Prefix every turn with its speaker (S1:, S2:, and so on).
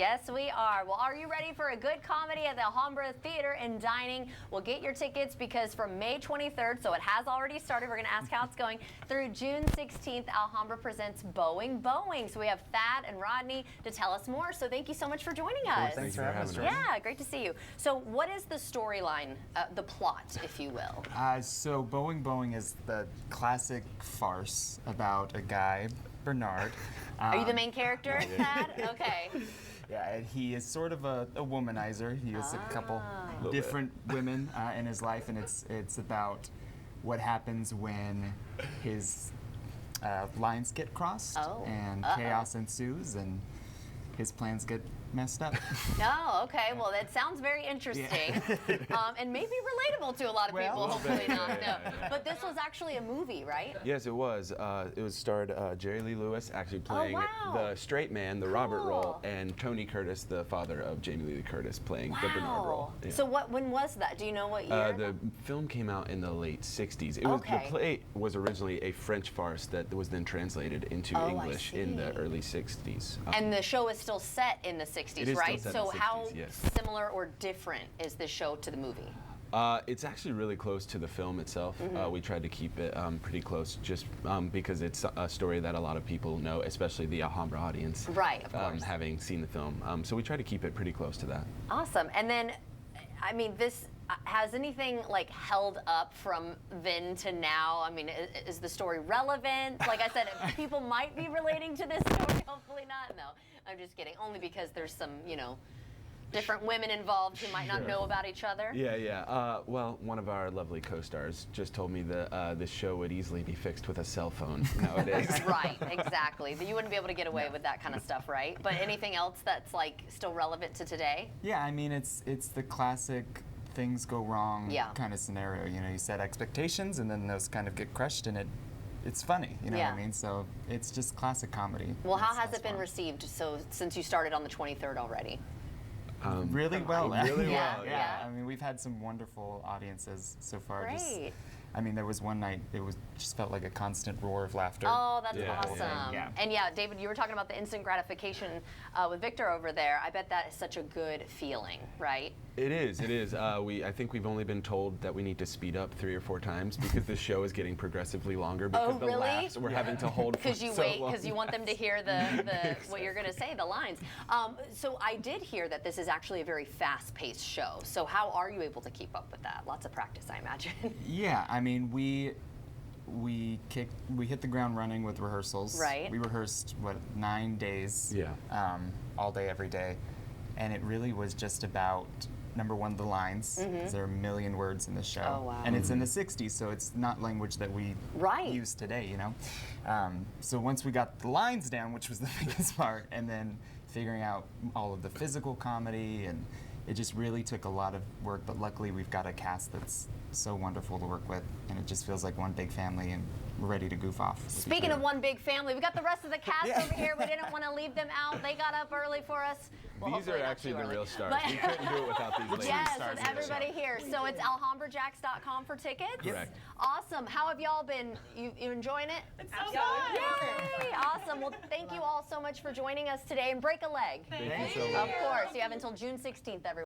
S1: Yes, we are. Well, are you ready for a good comedy at the Alhambra Theater and Dining? We'll get your tickets because from May 23rd, so it has already started. We're going to ask how it's going. Through June 16th, Alhambra presents Boeing. So we have Thad and Rodney to tell us more. So thank you so much for joining us.
S2: Thanks for having us.
S1: Yeah, great to see you. So what is the storyline, the plot, if you will?
S2: So Boeing is the classic farce about a guy, Bernard.
S1: Are you the main character, Thad? Okay.
S2: Yeah, and he is sort of a womanizer. He has a couple different women in his life, and it's about what happens when his lines get crossed and chaos ensues and his plans get messed up.
S1: Oh, okay. Well, that sounds very interesting, and maybe relatable to a lot of people. Hopefully not. No. But this was actually a movie, right?
S3: Yes, it was. It was starred Jerry Lee Lewis actually playing the straight man, the Robert role, and Tony Curtis, the father of Jamie Lee Curtis, playing the Bernard role. Yeah.
S1: So when was that? Do you know what year?
S3: The film came out in the late '60s. It was the play was originally a French farce that was then translated into English in the early '60s.
S1: And the show is still set in the '60s, right?
S3: Still set
S1: so
S3: in the 60s,
S1: how
S3: yes.
S1: similar or different is the show to the movie?
S3: It's actually really close to the film itself. We tried to keep it pretty close just because it's a story that a lot of people know, especially the Alhambra audience.
S1: Right, of course.
S3: Having seen the film. So we try to keep it pretty close to that.
S1: Awesome. And then, I mean, this has anything like held up from then to now? I mean, is the story relevant? Like I said, people might be relating to this story. Hopefully not. No, I'm just kidding. Only because there's some, different women involved who might not know about each other.
S3: Yeah. Well, one of our lovely co-stars just told me that this show would easily be fixed with a cell phone nowadays.
S1: Right, exactly. You wouldn't be able to get away with that kind of stuff, right? But anything else that's like still relevant to today?
S2: Yeah, I mean, it's the classic things go wrong kind of scenario. You set expectations and then those kind of get crushed, and it's funny, you know what I mean? So it's just classic comedy.
S1: Well, how has it been received since you started on the 23rd already?
S2: Really well.
S3: Really well.
S2: Yeah. I mean, we've had some wonderful audiences so far.
S1: Great.
S2: I mean, there was one night just felt like a constant roar of laughter.
S1: Oh, that's awesome.
S2: Yeah.
S1: And David, you were talking about the instant gratification with Victor over there. I bet that is such a good feeling, right?
S3: It is. I think we've only been told that we need to speed up 3 or 4 times because the show is getting progressively longer because the laughs we're having to hold for
S1: Because you
S3: so
S1: wait,
S3: long.
S1: because you want them to hear the what you're going to say, the lines. So I did hear that this is actually a very fast-paced show. So how are you able to keep up with that? Lots of practice, I imagine.
S2: Yeah, I mean, we hit the ground running with rehearsals.
S1: Right.
S2: We rehearsed 9 days.
S3: Yeah.
S2: All day, every day, and it really was just about number one, the lines. 'Cause there are a million words in the show.
S1: Oh, wow.
S2: And it's in the '60s, so it's not language that we use today. So once we got the lines down, which was the biggest part, and then figuring out all of the physical comedy, and it just really took a lot of work, but luckily we've got a cast that's so wonderful to work with, and it just feels like one big family, and we're ready to goof off.
S1: Speaking of one big family, we got the rest of the cast over here. We didn't want to leave them out. They got up early for us. Well,
S3: these are actually the real stars. We couldn't do it without these ladies.
S1: Yes, with everybody here. So it's alhambrajacks.com for tickets?
S3: Correct.
S1: Awesome. How have y'all been? You enjoying it?
S4: It's so fun.
S1: Yay! Awesome. Well, thank you all so much for joining us today, and break a leg.
S3: Thank you so much.
S1: Of course. You have until June 16th, everybody.